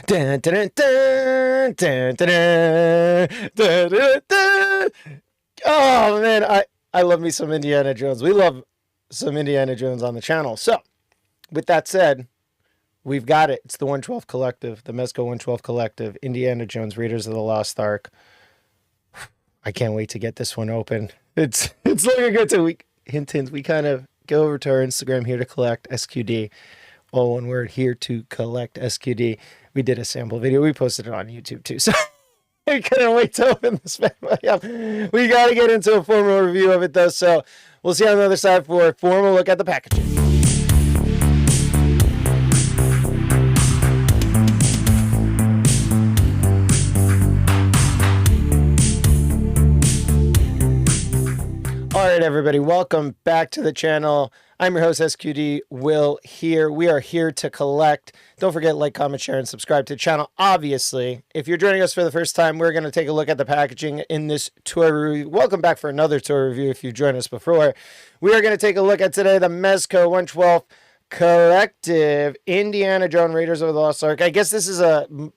Dun, dun, dun, dun, dun, dun, dun, dun, dun. Oh man, I love me some Indiana Jones. We love some Indiana Jones on the channel. So, with that said, we've got it. It's the 112 Collective, the Mezco 112 Collective, Indiana Jones Raiders of the Lost Ark. I can't wait to get this one open. It's looking good too. We kind of go over to our Instagram, here to collect SQD. All one word, here to collect SQD. We did a sample video. We posted it on YouTube too. So I couldn't wait to open this bad boy up. We got to get into a formal review of it though. So we'll see you on the other side for a formal look at the packaging. All right, everybody, welcome back to the channel. I'm your host, SQD Will here. We are here to collect. Don't forget, like, comment, share, and subscribe to the channel. Obviously, if you're joining us for the first time, we're going to take a look at the packaging in this tour review. Welcome back for another tour review if you've joined us before. We are going to take a look at today the Mezco 112 Collective Indiana Jones Raiders of the Lost Ark. I guess this is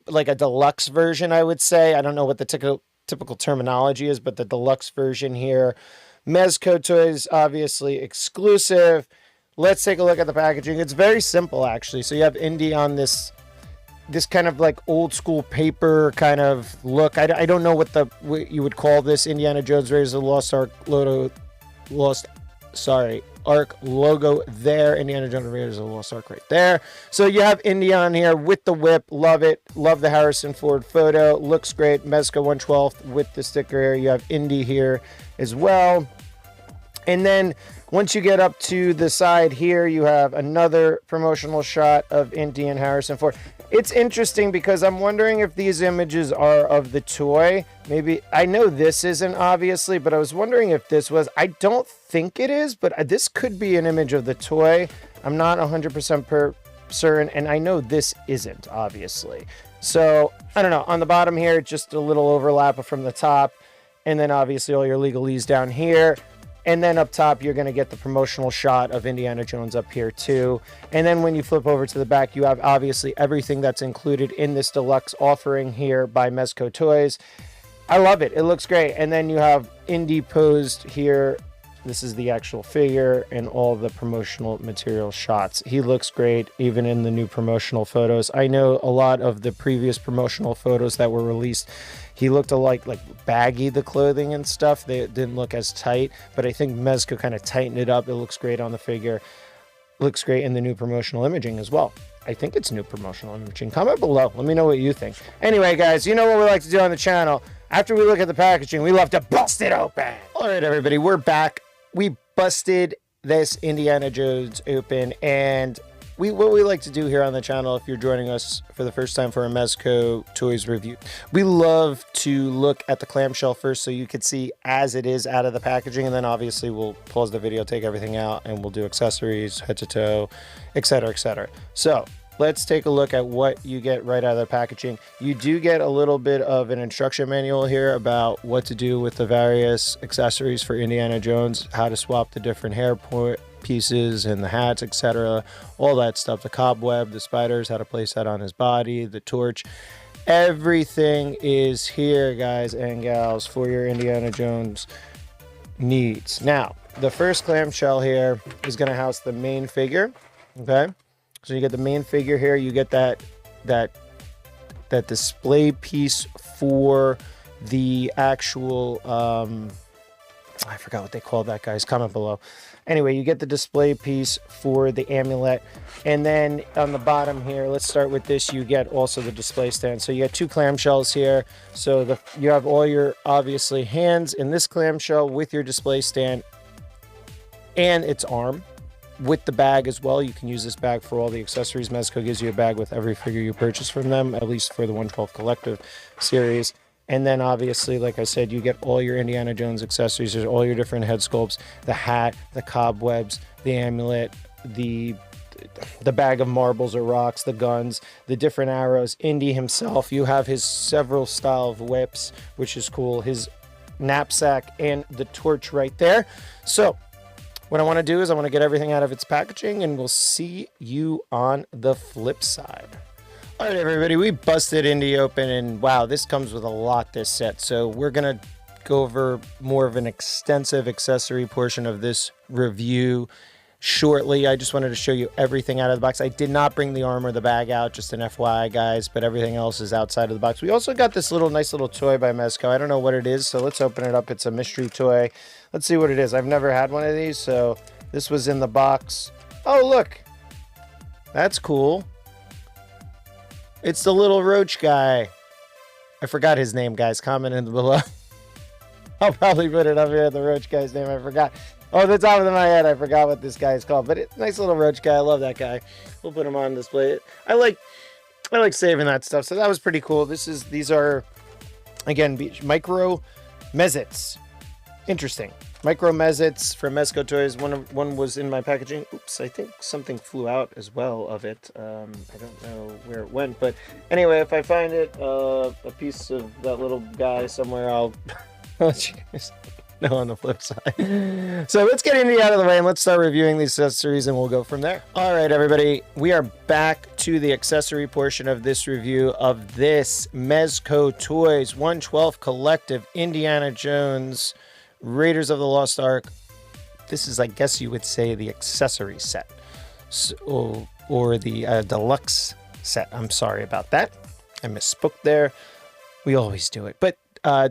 like a deluxe version, I would say. I don't know what the typical terminology is, but the deluxe version here. Mezco toys, obviously exclusive. Let's take a look at the packaging. It's very simple, actually. So you have Indy on this kind of like old school paper kind of look. I don't know what you would call this. Indiana Jones Raiders of the Lost Ark Ark logo there. Indiana Jones Raiders of the Lost Ark right there. So you have Indy on here with the whip. Love it. Love the Harrison Ford photo. Looks great. Mezco 112 with the sticker here. You have Indy here as well. And then once you get up to the side here, you have another promotional shot of Indy and Harrison Ford. It's interesting because I'm wondering if these images are of the toy. Maybe, I know this isn't obviously, but I was wondering if this was. I don't think it is, but this could be an image of the toy. I'm not 100% certain, and I know this isn't, obviously. So, I don't know. On the bottom here, just a little overlap from the top, and then obviously all your legalese down here. And then up top, you're going to get the promotional shot of Indiana Jones up here too. And then when you flip over to the back, you have obviously everything that's included in this deluxe offering here by Mezco Toys. I love it. It looks great. And then you have Indy posed here. This is the actual figure and all the promotional material shots. He looks great, even in the new promotional photos. I know a lot of the previous promotional photos that were released, he looked like baggy, the clothing and stuff. They didn't look as tight, but I think Mezco kind of tightened it up. It looks great on the figure. Looks great in the new promotional imaging as well. I think it's new promotional imaging. Comment below. Let me know what you think. Anyway, guys, you know what we like to do on the channel. After we look at the packaging, we love to bust it open. All right, everybody, we're back. We busted this Indiana Jones open, and what we like to do here on the channel, if you're joining us for the first time for a Mezco Toys review, we love to look at the clamshell first so you could see as it is out of the packaging, and then obviously we'll pause the video, take everything out, and we'll do accessories, head to toe, etc., etc. So let's take a look at what you get right out of the packaging. You do get a little bit of an instruction manual here about what to do with the various accessories for Indiana Jones, how to swap the different hair pieces and the hats, etc., all that stuff, the cobweb, the spiders, how to place that on his body, the torch. Everything is here, guys and gals, for your Indiana Jones needs. Now, the first clamshell here is going to house the main figure. Okay, so you get the main figure here. You get that display piece for the actual I forgot what they call that, guys. Comment below. Anyway, you get the display piece for the amulet, and then on the bottom here, let's start with this, you get also the display stand. So you get two clamshells here. So you have all your, obviously, hands in this clamshell with your display stand and its arm with the bag as well. You can use this bag for all the accessories. Mezco gives you a bag with every figure you purchase from them, at least for the 112 Collective series. And then obviously, like I said, you get all your Indiana Jones accessories. There's all your different head sculpts, the hat, the cobwebs, the amulet, the bag of marbles or rocks, the guns, the different arrows. Indy himself, you have his several style of whips, which is cool, his knapsack, and the torch right there. So what I want to do is I want to get everything out of its packaging, and we'll see you on the flip side. All right, everybody, we busted Indy open, and wow, this comes with a lot, this set. So we're going to go over more of an extensive accessory portion of this review shortly. I just wanted to show you everything out of the box. I did not bring the arm or the bag out, just an FYI, guys, but everything else is outside of the box. We also got this nice little toy by Mezco. I don't know what it is, so let's open it up. It's a mystery toy. Let's see what it is. I've never had one of these, so this was in the box. Oh, look. That's cool. It's the little roach guy. I forgot his name, guys. Comment in below. I'll probably put it up here, the roach guy's name. I forgot. Oh, the top of my head, I forgot what this guy is called. But nice little roach guy. I love that guy. We'll put him on display. I like saving that stuff. So that was pretty cool. These are, again, micro Mezits. Interesting. Micro Mezits from Mezco Toys. One was in my packaging. Oops, I think something flew out as well of it. I don't know where it went, but anyway, if I find it, a piece of that little guy somewhere, I'll let you guys know on the flip side. So let's get Indy out of the way and let's start reviewing these accessories, and we'll go from there. All right, everybody, we are back to the accessory portion of this review of this Mezco Toys 1/12 Collective Indiana Jones Raiders of the Lost Ark. This is, I guess you would say, the accessory set, so, or the deluxe set. I'm sorry about that. I misspoke there. We always do it, but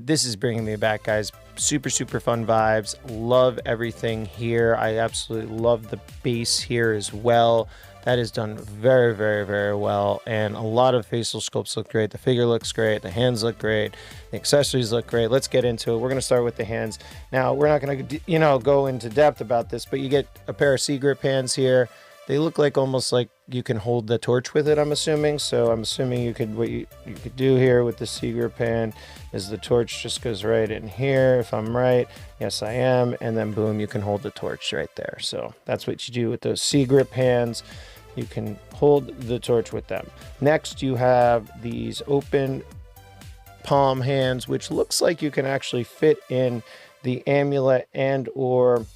this is bringing me back, guys. Super fun vibes. Love everything here. I absolutely love the base here as well. That is done very well, and a lot of facial sculpts look great. The figure looks great. The hands look great. The accessories look great. Let's get into it. We're going to start with the hands. Now, we're not going to, go into depth about this, but you get a pair of C-grip hands here. They look like almost like you can hold the torch with it, I'm assuming. So I'm assuming what you could do here with the C-grip hand is the torch just goes right in here, if I'm right. Yes, I am. And then boom, you can hold the torch right there. So that's what you do with those C-grip hands. You can hold the torch with them. Next, you have these open palm hands, which looks like you can actually fit in the amulet and or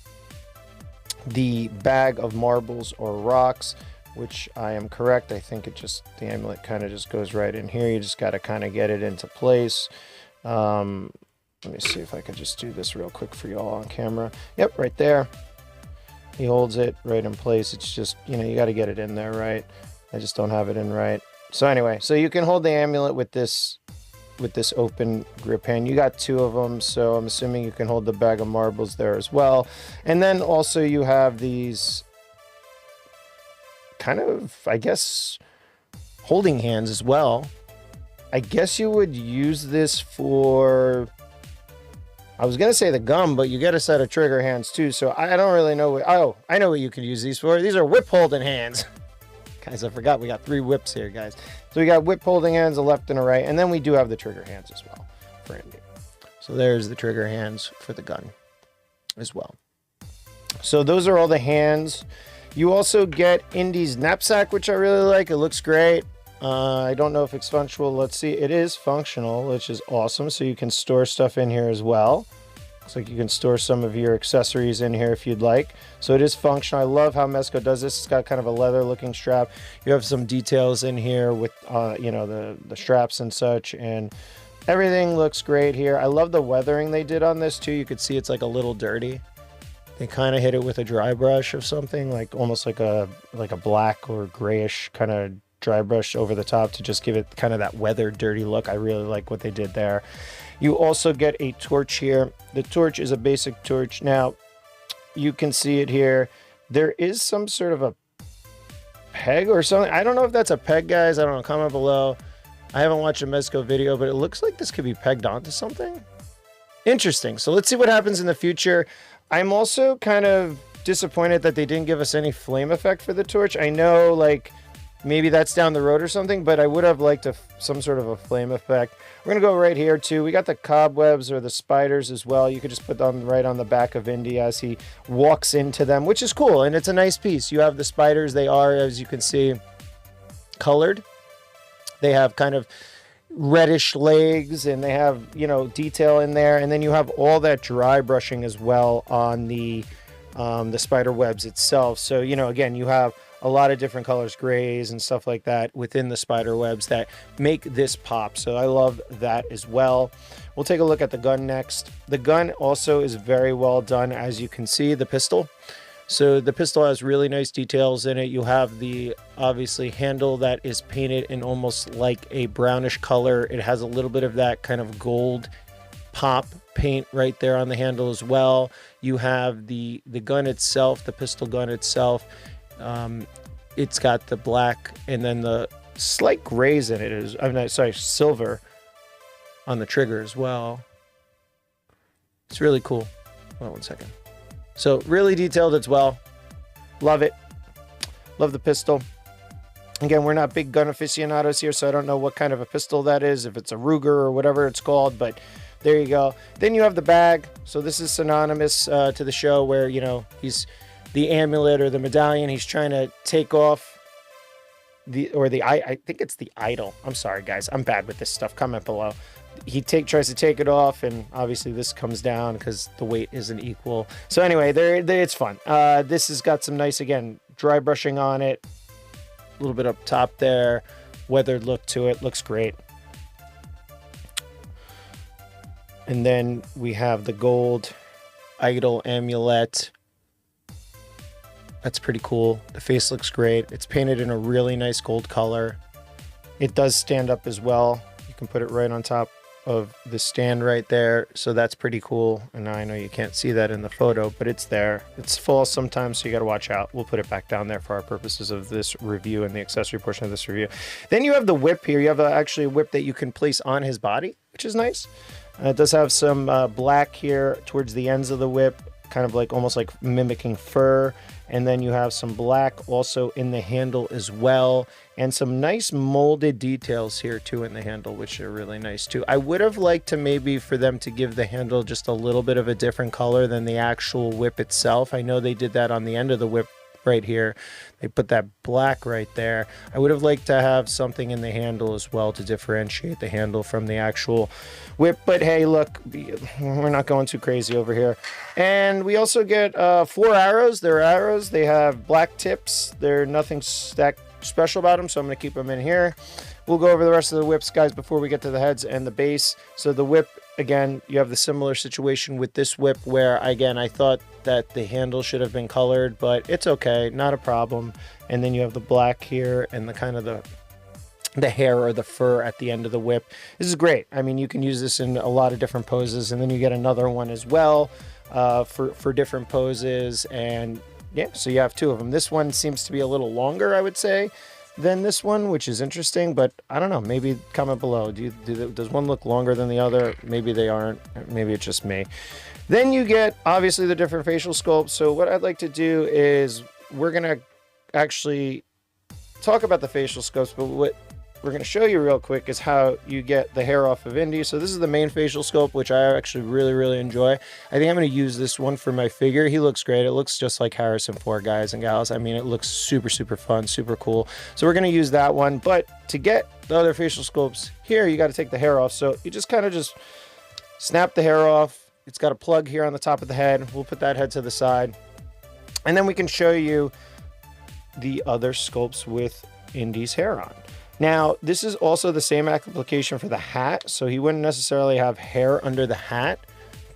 the bag of marbles or rocks, which I am correct. I think the amulet kind of just goes right in here. You just got to kind of get it into place. Let me see if I could just do this real quick for y'all on camera. Yep, right there. He holds it right in place. It's just, you got to get it in there right. I just don't have it in right. So anyway, so you can hold the amulet with this open grip hand. You got two of them, so I'm assuming you can hold the bag of marbles there as well. And then also you have these kind of, I guess, holding hands as well. I guess you would use this for, I was going to say the gum, but you get a set of trigger hands too, so I don't really know I know what you could use these for. These are whip holding hands. Guys, I forgot we got 3 whips here, guys. So we got whip holding hands, a left and a right, and then we do have the trigger hands as well for Indy. So there's the trigger hands for the gun as well. So those are all the hands. You also get Indy's knapsack, which I really like. It looks great. I don't know if it's functional. Let's see. It is functional, which is awesome. So you can store stuff in here as well. Looks like you can store some of your accessories in here if you'd like. So it is functional. I love how Mezco does this. It's got kind of a leather looking strap. You have some details in here with, the straps and such, and everything looks great here. I love the weathering they did on this too. You could see it's like a little dirty. They kind of hit it with a dry brush of something, like almost like a black or grayish kind of dry brush over the top to just give it kind of that weathered, dirty look. I really like what they did there. You also get a torch here. The torch is a basic torch. Now, you can see it here. There is some sort of a peg or something. I don't know if that's a peg, guys. I don't know. Comment below. I haven't watched a Mezco video, but it looks like this could be pegged onto something. Interesting. So let's see what happens in the future. I'm also kind of disappointed that they didn't give us any flame effect for the torch. I know, like, maybe that's down the road or something, but I would have liked some sort of a flame effect. We're going to go right here, too. We got the cobwebs or the spiders as well. You could just put them right on the back of Indy as he walks into them, which is cool, and it's a nice piece. You have the spiders. They are, as you can see, colored. They have kind of reddish legs, and they have, detail in there. And then you have all that dry brushing as well on the spider webs itself. So, again, you have a lot of different colors, grays and stuff like that within the spider webs that make this pop. So I love that as well. We'll take a look at the gun next. The gun also is very well done, as you can see, the pistol. So the pistol has really nice details in it. You have the obviously handle that is painted in almost like a brownish color. It has a little bit of that kind of gold pop paint right there on the handle as well. You have the gun itself, the pistol gun itself. It's got the black and then the slight grays in it. I'm not sorry, silver on the trigger as well. It's really cool. Hold on one second. So really detailed as well. Love it. Love the pistol. Again, we're not big gun aficionados here, so I don't know what kind of a pistol that is, if it's a Ruger or whatever it's called, but there you go. Then you have the bag. So this is synonymous to the show where, you know, he's the amulet or the medallion. He's trying to take off I think it's the idol. I'm sorry, guys. I'm bad with this stuff. Comment below. He tries to take it off, and obviously this comes down because the weight isn't equal. So anyway, it's fun. This has got some nice, again, dry brushing on it. A little bit up top there. Weathered look to it. Looks great. And then we have the gold idol amulet. That's pretty cool. The face looks great. It's painted in a really nice gold color. It does stand up as well. You can put it right on top of the stand right there. So that's pretty cool. And now I know you can't see that in the photo, but it's there. It's full sometimes, so you got to watch out. We'll put it back down there for our purposes of this review and the accessory portion of this review. Then you have the whip here. You have actually a whip that you can place on his body, which is nice. It does have some black here towards the ends of the whip, kind of like almost like mimicking fur. And then you have some black also in the handle as well, and some nice molded details here too in the handle, which are really nice too. I would have liked to maybe for them to give the handle just a little bit of a different color than the actual whip itself. I know they did that on the end of the whip right here. They put that black right there. I would have liked to have something in the handle as well to differentiate the handle from the actual whip, but hey, look, we're not going too crazy over here. And we also get 4 arrows. They're arrows. They have black tips. They're nothing that special about them, so I'm going to keep them in here. We'll go over the rest of the whips, guys, before we get to the heads and the base. So the whip, again, you have the similar situation with this whip where, again, I thought that the handle should have been colored, but it's okay, not a problem. And then you have the black here and the kind of the hair or the fur at the end of the whip. This is great. I mean, you can use this in a lot of different poses, and then you get another one as well for different poses. And yeah, so you have 2 of them. This one seems to be a little longer, I would say, than this one, which is interesting, but I don't know. Maybe comment below. Does one look longer than the other? Maybe they aren't. Maybe it's just me. Then you get obviously the different facial sculpts. So what I'd like to do is we're gonna actually talk about the facial sculpts, but what we're going to show you real quick is how you get the hair off of Indy. So this is the main facial sculpt, which I actually really enjoy. I think I'm going to use this one for my figure. He looks great. It looks just like Harrison Ford, guys and gals. I mean, it looks super fun, super cool. So we're going to use that one. But to get the other facial sculpts here, you got to take the hair off. So you just kind of just snap the hair off. It's got a plug here on the top of the head. We'll put that head to the side. And then we can show you the other sculpts with Indy's hair on. Now, this is also the same application for the hat, so he wouldn't necessarily have hair under the hat,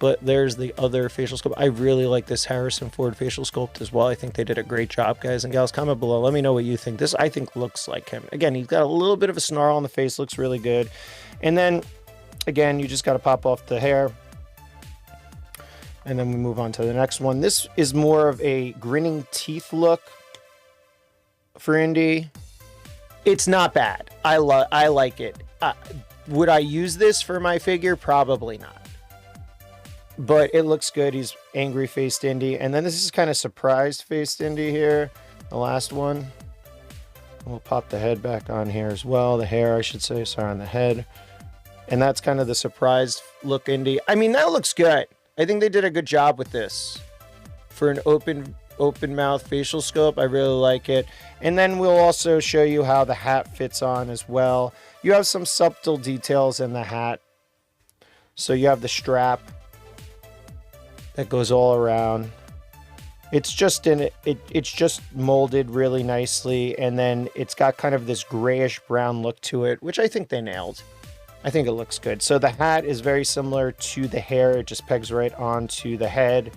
but there's the other facial sculpt. I really like this Harrison Ford facial sculpt as well. I think they did a great job, guys and gals. Comment below. Let me know what you think. This, I think, looks like him. Again, he's got a little bit of a snarl on the face. Looks really good. And then, again, you just got to pop off the hair. And then we move on to the next one. This is more of a grinning teeth look for Indy. It's not bad. I like it. Would I use this for my figure? Probably not. But it looks good. He's angry faced Indy. And then this is kind of surprised faced Indy here. The last one. We'll pop the head back on here as well. The hair, I should say. Sorry, on the head. And that's kind of the surprised look Indy. I mean, that looks good. I think they did a good job with this. For an open mouth facial sculpt, I really like it. And then we'll also show you how the hat fits on as well. You have some subtle details in the hat. So you have the strap that goes all around. It's just it's just molded really nicely, and then it's got kind of this grayish brown look to it, which I think they nailed. I think it looks good. So the hat is very similar to the hair. It just pegs right onto the head.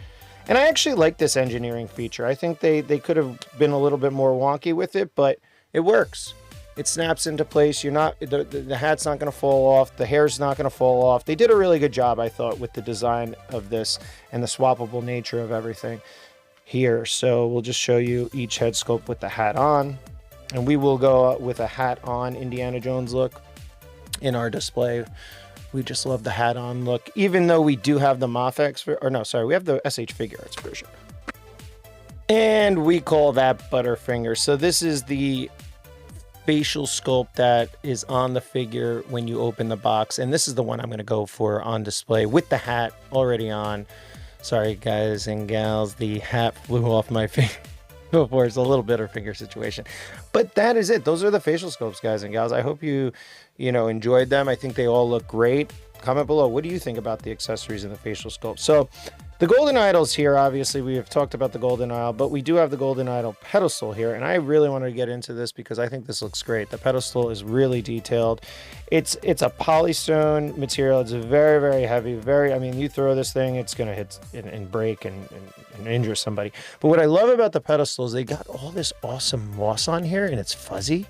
And I actually like this engineering feature. I think they could have been a little bit more wonky with it, but it works. It snaps into place. You're not the hat's not going to fall off. The hair's not going to fall off. They did a really good job, I thought, with the design of this and the swappable nature of everything here. So we'll just show you each head sculpt with the hat on, and we will go with a hat on Indiana Jones look in our display. We just love the hat on look, even though we do have the Mafex, or no, sorry, we have the SH Figure Arts version. And we call that Butterfinger. So this is the facial sculpt that is on the figure when you open the box. And this is the one I'm going to go for on display with the hat already on. Sorry, guys and gals, the hat flew off my finger before. It's a little Butterfinger situation. But that is it. Those are the facial sculpts, guys and gals. I hope you enjoyed them. I think they all look great. Comment below, what do you think about the accessories and the facial sculpt? So the golden idols here, obviously we have talked about the golden idol, but we do have the golden idol pedestal here, and I really wanted to get into this because I think this looks great. The pedestal is really detailed. It's a polystone material. It's very, very heavy. I mean, you throw this thing, it's gonna hit and break and injure somebody. But what I love about the pedestal is they got all this awesome moss on here, and it's fuzzy.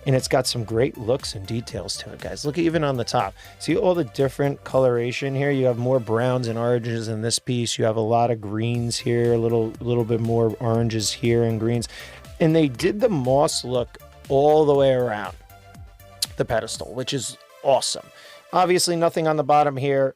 And it's got some great looks and details to it, guys. Look, even on the top. See all the different coloration here? You have more browns and oranges in this piece. You have a lot of greens here, a little bit more oranges here and greens. And they did the moss look all the way around the pedestal, which is awesome. Obviously, nothing on the bottom here.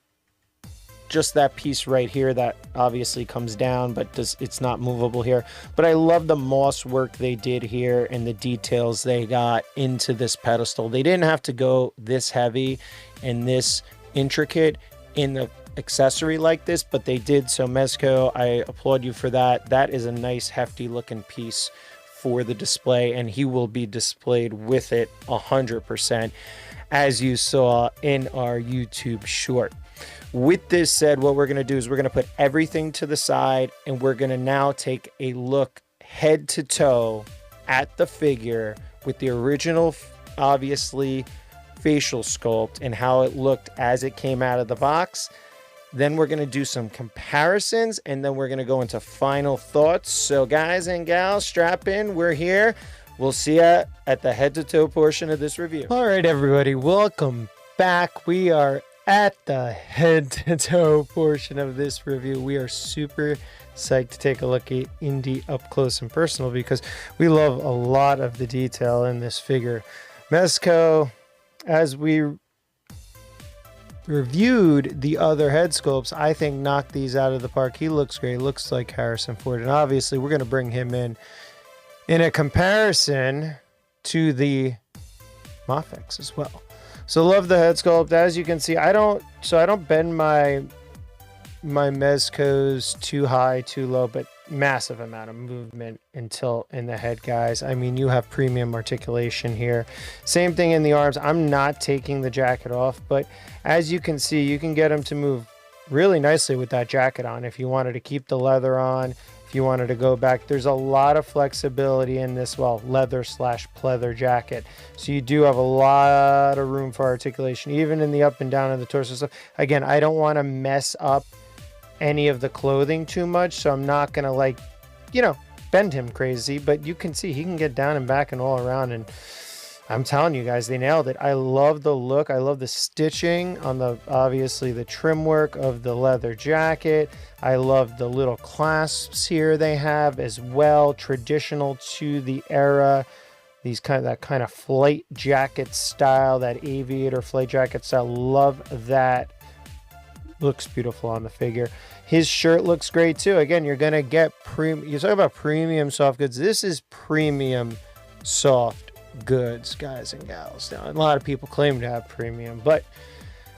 Just that piece right here that obviously comes down, but it's not movable here. But I love the moss work they did here and the details they got into this pedestal. They didn't have to go this heavy and this intricate in the accessory like this, but they did. So Mezco, I applaud you for that. That is a nice hefty looking piece for the display, and he will be displayed with it 100%, as you saw in our YouTube short. With this said, what we're going to do is we're going to put everything to the side, and we're going to now take a look head to toe at the figure with the original, obviously, facial sculpt and how it looked as it came out of the box. Then we're going to do some comparisons, and then we're going to go into final thoughts. So guys and gals, strap in. We're here. We'll see you at the head to toe portion of this review. All right, everybody, welcome back. We are at the head to toe portion of this review. We are super psyched to take a look at Indy up close and personal because we love a lot of the detail in this figure. Mezco, as we reviewed the other head sculpts, I think knocked these out of the park. He looks great. Looks like Harrison Ford, and obviously we're going to bring him in a comparison to the Mafex as well. So love the head sculpt. As you can see, I don't bend my Mezcos too high, too low, but massive amount of movement until in the head, guys. I mean, you have premium articulation here. Same thing in the arms. I'm not taking the jacket off, but as you can see, you can get him to move really nicely with that jacket on. If you wanted to keep the leather on, if you wanted to go back, there's a lot of flexibility in this, well, leather slash pleather jacket. So you do have a lot of room for articulation, even in the up and down of the torso stuff. Again, I don't want to mess up any of the clothing too much, so I'm not going to bend him crazy, but you can see he can get down and back and all around, and I'm telling you guys, they nailed it. I love the look. I love the stitching on obviously the trim work of the leather jacket. I love the little clasps here they have as well, traditional to the era. That kind of flight jacket style, that aviator flight jacket style. Love that. Looks beautiful on the figure. His shirt looks great too. Again, you're gonna get you talk about premium soft goods. This is premium soft goods, guys and gals. Now, a lot of people claim to have premium, but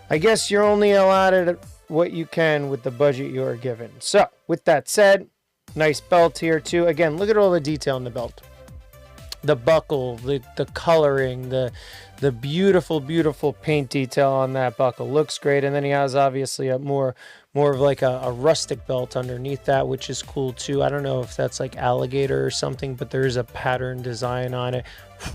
I guess you're only allotted what you can with the budget you are given. So with that said, nice belt here too. Again, look at all the detail in the belt. the buckle, the coloring, the beautiful, beautiful paint detail on that buckle looks great. And then he has obviously a more of like a rustic belt underneath that, which is cool too. I don't know if that's like alligator or something, but there's a pattern design on it.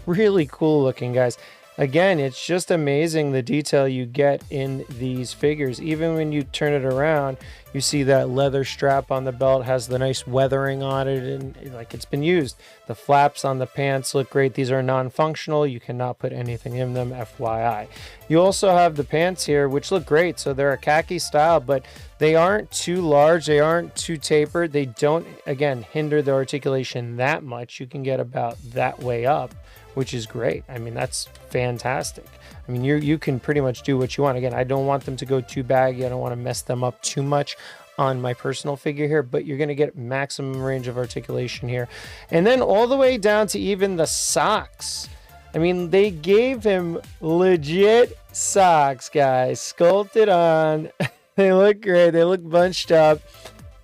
Really cool looking, guys. Again, it's just amazing the detail you get in these figures. Even when you turn it around, you see that leather strap on the belt has the nice weathering on it, and like it's been used. The flaps on the pants look great. These are non-functional. You cannot put anything in them, FYI. You also have the pants here, which look great. So they're a khaki style, but they aren't too large. They aren't too tapered. They don't, again, hinder the articulation that much. You can get about that way up, which is great. I mean, that's fantastic. I mean, you can pretty much do what you want. Again, I don't want them to go too baggy. I don't want to mess them up too much on my personal figure here, but you're going to get maximum range of articulation here. And then all the way down to even the socks. I mean, they gave him legit socks, guys. Sculpted on. They look great. They look bunched up.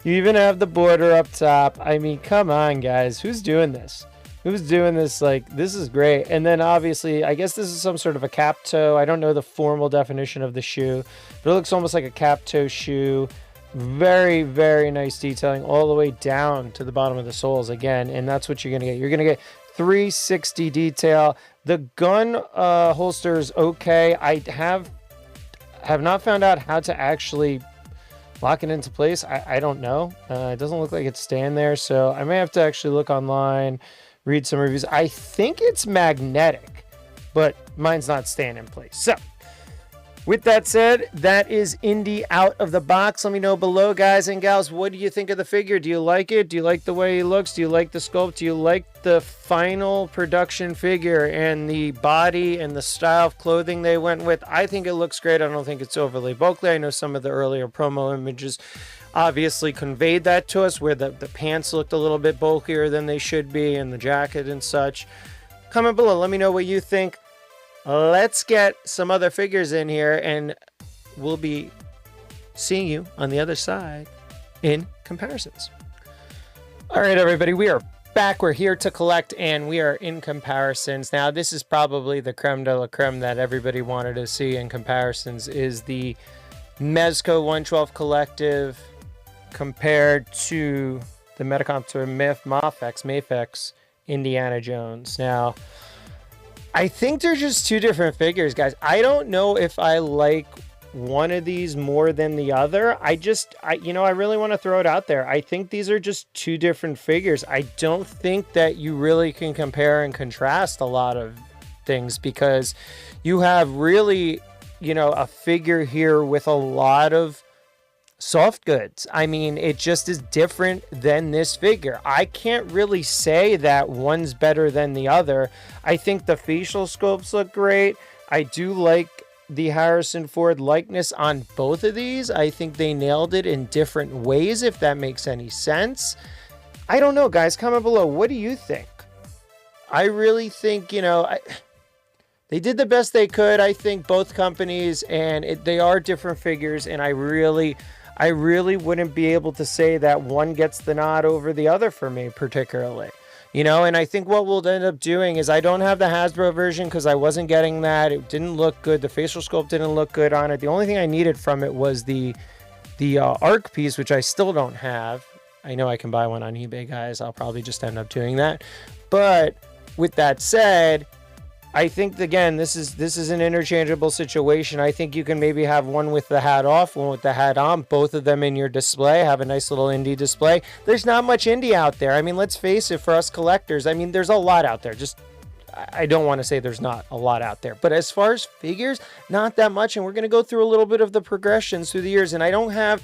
You even have the border up top. I mean, come on, guys. Who's doing this? Who's doing this? Like, this is great. And then obviously, I guess this is some sort of a cap toe. I don't know the formal definition of the shoe, but it looks almost like a cap toe shoe. Very, very nice detailing all the way down to the bottom of the soles again. And that's what you're going to get. You're going to get 360 detail. The gun holster is okay. I have not found out how to actually lock it into place. I don't know. It doesn't look like it's staying there. So I may have to actually look online, read some reviews. I think it's magnetic, but mine's not staying in place. So with that said, that is Indy out of the box. Let me know below, guys and gals, what do you think of the figure? Do you like it? Do you like the way he looks? Do you like the sculpt? Do you like the final production figure and the body and the style of clothing they went with? I think it looks great. I don't think it's overly bulky. I know some of the earlier promo images obviously conveyed that to us, where the pants looked a little bit bulkier than they should be, and the jacket and such. Comment below. Let me know what you think. Let's get some other figures in here, and we'll be seeing you on the other side in comparisons. All right, everybody, we are back. We're here to collect, and we are in comparisons. Now, this is probably the creme de la creme that everybody wanted to see in comparisons, is the Mezco 112 Collective compared to the Metacopter Mafex Indiana Jones. Now, I think they're just two different figures, guys. I don't know if I like one of these more than the other. I really want to throw it out there. I think these are just two different figures. I don't think that you really can compare and contrast a lot of things, because you have really, a figure here with a lot of soft goods. I mean, it just is different than this figure. I can't really say that one's better than the other. I think the facial sculpts look great. I do like the Harrison Ford likeness on both of these. I think they nailed it in different ways, if that makes any sense. I don't know, guys. Comment below. What do you think? I really think, they did the best they could, I think, both companies, and they are different figures, and I really wouldn't be able to say that one gets the nod over the other for me particularly. And I think what we'll end up doing is, I don't have the Hasbro version because I wasn't getting that. It didn't look good. The facial sculpt didn't look good on it. The only thing I needed from it was the arc piece, which I still don't have. I know I can buy one on eBay, guys. I'll probably just end up doing that. But with that said, I think, again, this is an interchangeable situation. I think you can maybe have one with the hat off, one with the hat on, both of them in your display, have a nice little indie display. There's not much indie out there. I mean, let's face it, for us collectors, I mean, there's a lot out there. I don't want to say there's not a lot out there, but as far as figures, not that much. And we're going to go through a little bit of the progressions through the years. And I don't have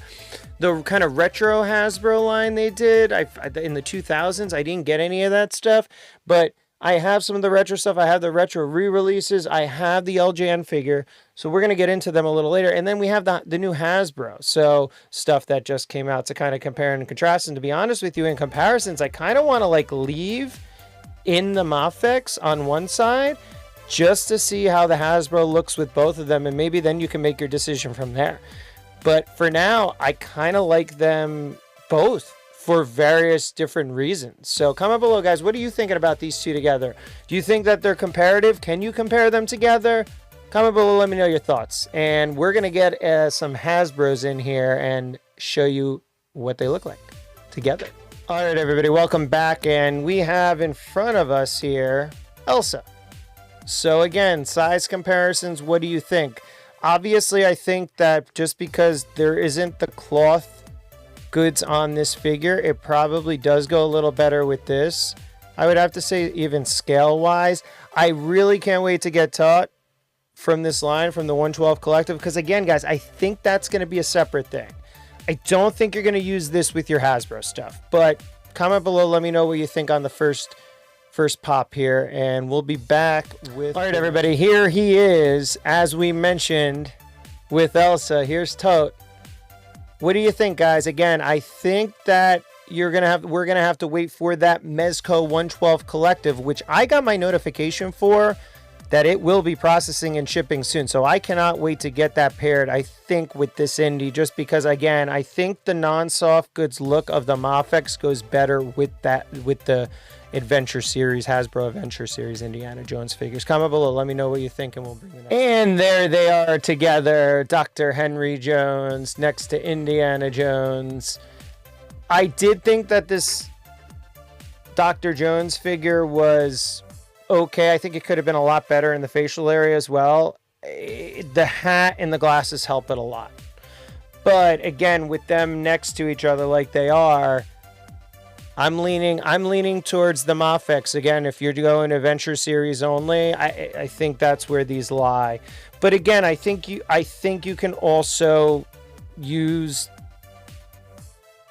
the kind of retro Hasbro line they did in the 2000s. I didn't get any of that stuff, but I have some of the retro stuff. I have the retro re-releases. I have the LJN figure. So we're going to get into them a little later. And then we have the new Hasbro. So stuff that just came out to kind of compare and contrast. And to be honest with you, in comparisons, I kind of want to leave in the Mafex on one side just to see how the Hasbro looks with both of them. And maybe then you can make your decision from there. But for now, I kind of like them both for various different reasons. So comment below, guys. What are you thinking about these two together? Do you think that they're comparative? Can you compare them together? Comment below, let me know your thoughts. And we're going to get some Hasbros in here and show you what they look like together. All right, everybody, welcome back. And we have in front of us here Elsa. So again, size comparisons, what do you think? Obviously, I think that just because there isn't the cloth goods on this figure, it probably does go a little better with this. I would have to say even scale-wise. I really can't wait to get taught from this line, from the 112 collective, because again, guys, I think that's going to be a separate thing. I don't think you're going to use this with your Hasbro stuff, but comment below, let me know what you think on the first pop here, and we'll be back with... All right, everybody, here he is, as we mentioned, with Elsa. Here's Tote. What do you think, guys? Again, I think that we're gonna have to wait for that Mezco 112 collective, which I got my notification for, that it will be processing and shipping soon. So I cannot wait to get that paired, I think, with this indie, just because, again, I think the non-soft goods look of the Mafex goes better with the Adventure Series, Hasbro Adventure Series Indiana Jones figures. Comment below, let me know what you think, and we'll bring it up. And there they are together, Dr. Henry Jones next to Indiana Jones. I did think that this Dr. Jones figure was okay. I think it could have been a lot better in the facial area as well. The hat and the glasses help it a lot. But again, with them next to each other like they are, I'm leaning towards the Mafex. Again, if you're going Adventure Series only, I think that's where these lie. But again, I think you can also use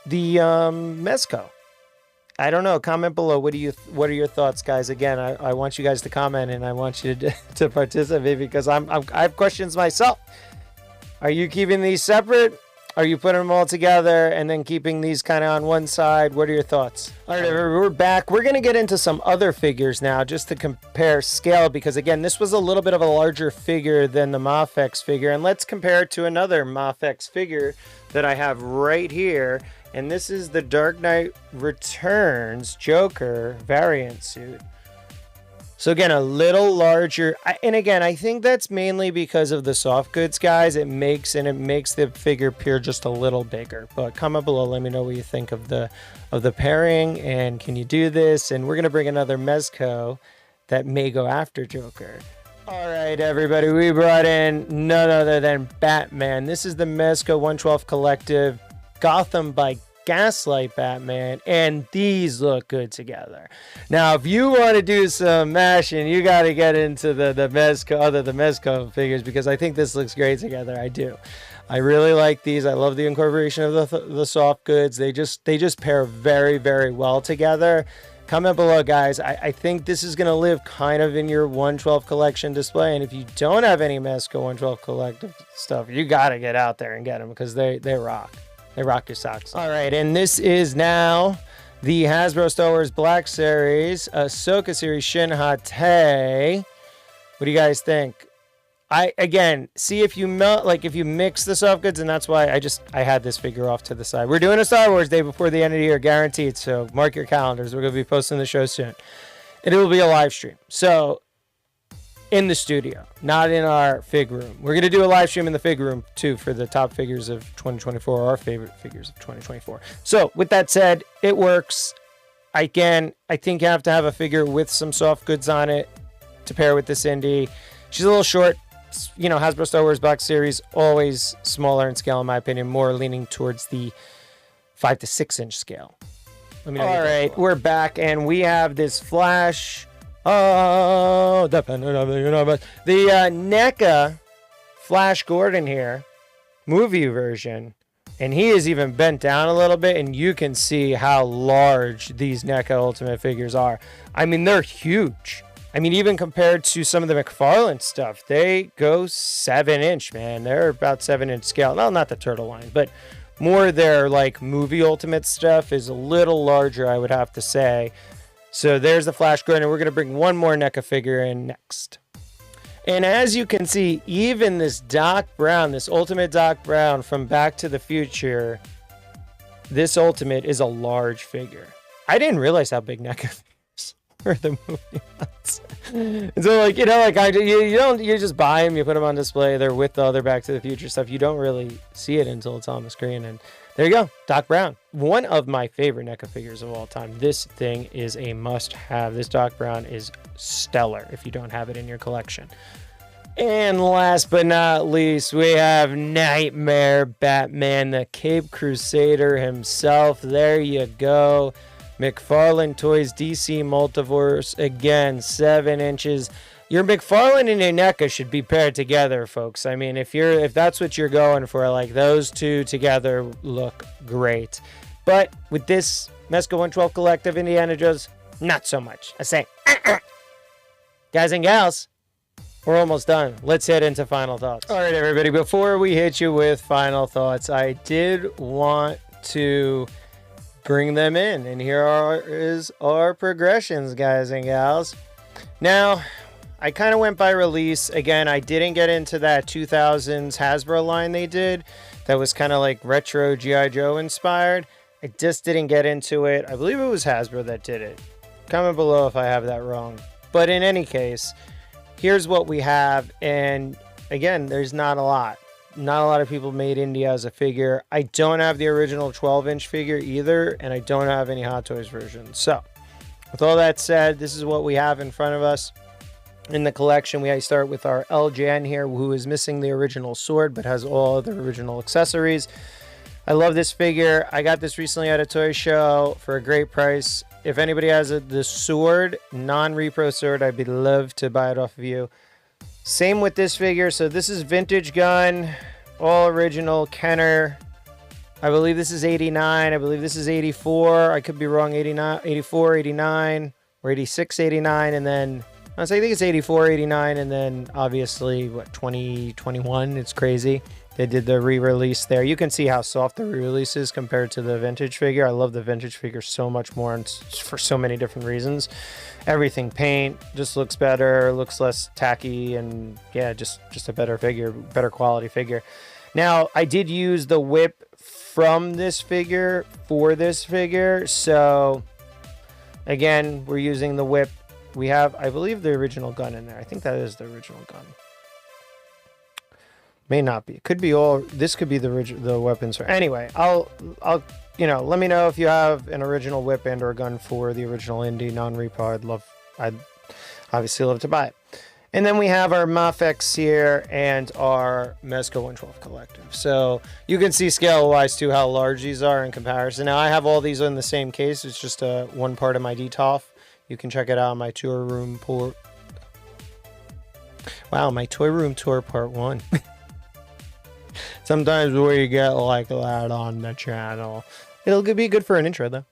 the Mezco. I don't know. Comment below. What are your thoughts, guys? Again, I want you guys to comment, and I want you to participate, because I have questions myself. Are you keeping these separate? Are you putting them all together and then keeping these kind of on one side? What are your thoughts? All right, we're back. We're going to get into some other figures now, just to compare scale, because again, this was a little bit of a larger figure than the Mafex figure. And let's compare it to another Mafex figure that I have right here. And this is the Dark Knight Returns Joker variant suit. So again, a little larger. And again, I think that's mainly because of the soft goods, guys. It makes the figure appear just a little bigger. But comment below, let me know what you think of the pairing, and can you do this? And we're gonna bring another Mezco that may go after Joker. All right, everybody, we brought in none other than Batman. This is the Mezco 112 collective, Gotham by Gaslight Batman, and these look good together. Now, if you want to do some mashing, you got to get into the Mezco figures, because I think this looks great together. I do. I really like these. I love the incorporation of the soft goods. They just pair very, very well together. Comment below, guys. I think this is going to live kind of in your 112 collection display, and if you don't have any Mezco 112 collective stuff, you got to get out there and get them, because they rock. They rock your socks. All right, and this is now the Hasbro Star Wars Black Series, Ahsoka Series Shin Hate. What do you guys think? Again, see if you mix the soft goods, and that's why I had this figure off to the side. We're doing a Star Wars day before the end of the year, guaranteed. So mark your calendars. We're going to be posting the show soon, and it will be a live stream. So in the studio, not in our fig room. We're going to do a live stream in the fig room too for the top figures of 2024, our favorite figures of 2024. So with that said, it works. Again, I think you have to have a figure with some soft goods on it to pair with this indie. She's a little short. You know, Hasbro Star Wars Black Series, always smaller in scale, in my opinion, more leaning towards the 5 to 6 inch scale. Let me know. All right, we're back, and we have this Flash. Oh, depending on the NECA Flash Gordon here, movie version, and he is even bent down a little bit, and you can see how large these NECA Ultimate figures are. I mean, they're huge. I mean, even compared to some of the McFarlane stuff, they go 7 inch, man. They're about 7 inch scale. No, not the Turtle line, but more their like movie Ultimate stuff is a little larger, I would have to say. So there's the Flash Gordon, and we're going to bring one more NECA figure in next. And as you can see, even this Doc Brown, this Ultimate Doc Brown from Back to the Future, this Ultimate is a large figure. I didn't realize how big NECA figures were the movie ones. So like, you know, like you just buy them, you put them on display, they're with the other Back to the Future stuff. You don't really see it until it's on the screen. And there you go, Doc Brown. One of my favorite NECA figures of all time. This thing is a must-have. This Doc Brown is stellar if you don't have it in your collection. And last but not least, we have Nightmare Batman, the Cape Crusader himself. There you go. McFarlane Toys DC Multiverse. Again, 7 inches. Your McFarlane and your NECA should be paired together, folks. I mean, if that's what you're going for, like, those two together look great. But with this Mezco 112 Collective Indiana Jones, not so much. I say, guys and gals, we're almost done. Let's head into final thoughts. All right, everybody, before we hit you with final thoughts, I did want to bring them in. And here is our progressions, guys and gals. Now, I kind of went by release. Again, I didn't get into that 2000s Hasbro line they did. That was kind of like retro G.I. Joe inspired. I just didn't get into it. I believe it was Hasbro that did it. Comment below if I have that wrong. But in any case, here's what we have. And again, there's not a lot. Not a lot of people made India as a figure. I don't have the original 12-inch figure either. And I don't have any Hot Toys version. So, with all that said, this is what we have in front of us. In the collection, we start with our LJN here, who is missing the original sword, but has all the original accessories. I love this figure. I got this recently at a toy show for a great price. If anybody has the sword, non-repro sword, I'd be love to buy it off of you. Same with this figure. So this is vintage gun, all original Kenner. I believe this is 89. I believe this is 84. I could be wrong. 89, 84, 89, or 86, 89, and then I think it's 84, 89, and then obviously, what, 2021? It's crazy. They did the re-release there. You can see how soft the re-release is compared to the vintage figure. I love the vintage figure so much more, and for so many different reasons. Everything paint just looks better, looks less tacky, and yeah, just a better figure, better quality figure. Now, I did use the whip from this figure for this figure, so again, we're using the whip. We have, I believe, the original gun in there. I think that is the original gun. May not be. It could be all. This could be the weapons. Anyway, I'll let me know if you have an original whip and or gun for the original Indy non-repo. I'd obviously love to buy it. And then we have our Mafex here and our Mezco 112 Collective. So you can see scale-wise too how large these are in comparison. Now I have all these in the same case. It's just one part of my DTOF. You can check it out on my tour room tour. Wow, my toy room tour part 1. Sometimes we get like that on the channel. It'll be good for an intro though.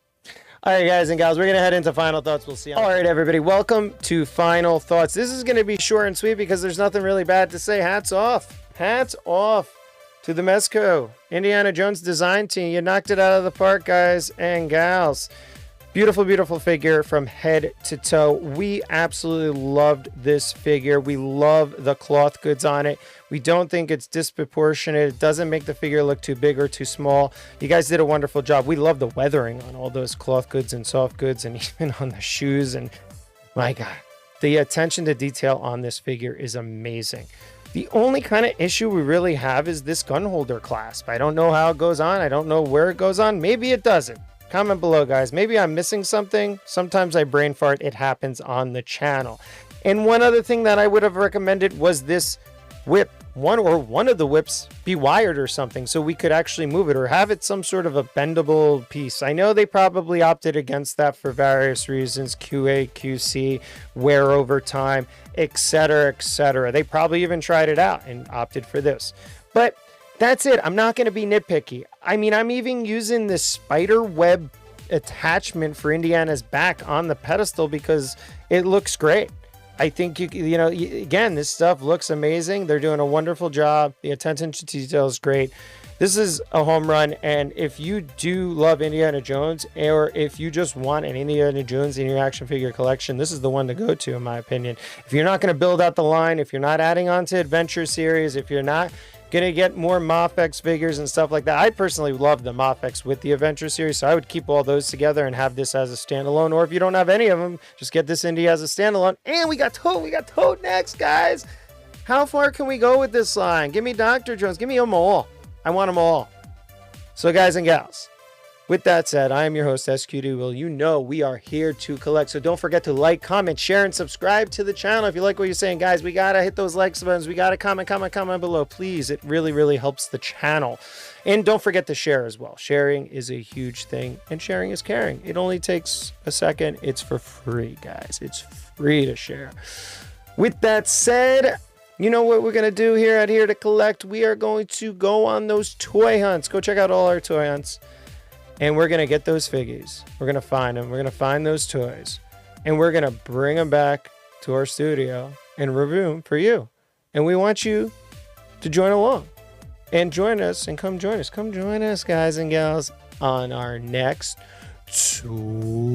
All right, guys and gals, we're going to head into final thoughts. We'll see. All right, everybody, welcome to final thoughts. This is going to be short and sweet because there's nothing really bad to say. Hats off. Hats off to the Mezco Indiana Jones design team. You knocked it out of the park, guys and gals. Beautiful, beautiful figure from head to toe. We absolutely loved this figure. We love the cloth goods on it. We don't think it's disproportionate. It doesn't make the figure look too big or too small. You guys did a wonderful job. We love the weathering on all those cloth goods and soft goods and even on the shoes. And my God, the attention to detail on this figure is amazing. The only kind of issue we really have is this gun holder clasp. I don't know how it goes on. I don't know where it goes on. Maybe it doesn't. Comment below, guys. Maybe I'm missing something. Sometimes I brain fart. It happens on the channel. And one other thing that I would have recommended was this whip. One of the whips be wired or something so we could actually move it or have it some sort of a bendable piece. I know they probably opted against that for various reasons. QA, QC, wear over time, etc., etc. They probably even tried it out and opted for this. But that's it. I'm not going to be nitpicky. I mean, I'm even using this spider web attachment for Indiana's back on the pedestal because it looks great. I think, again, this stuff looks amazing. They're doing a wonderful job. The attention to detail is great. This is a home run. And if you do love Indiana Jones, or if you just want an Indiana Jones in your action figure collection, this is the one to go to, in my opinion. If you're not going to build out the line, if you're not adding on to Adventure Series, if you're not Gonna get more Mafex figures and stuff like that. I personally love the Mafex with the Adventure series, so I would keep all those together and have this as a standalone. Or if you don't have any of them, just get this indie as a standalone. And we got Toad next, guys. How far can we go with this line? Give me Dr. Jones. Give me them all. I want them all. So guys and gals, with that said, I am your host, SQD Will. You know we are here to collect. So don't forget to like, comment, share, and subscribe to the channel. If you like what you're saying, guys, we got to hit those likes buttons. We got to comment below. Please, it really helps the channel. And don't forget to share as well. Sharing is a huge thing, and sharing is caring. It only takes a second. It's for free, guys. It's free to share. With that said, you know what we're going to do here at Here to Collect? We are going to go on those toy hunts. Go check out all our toy hunts. And we're going to get those figures. We're going to find them. We're going to find those toys. And we're going to bring them back to our studio and review them for you. And we want you to join along. And join us and come join us. Come join us, guys and gals, on our next toy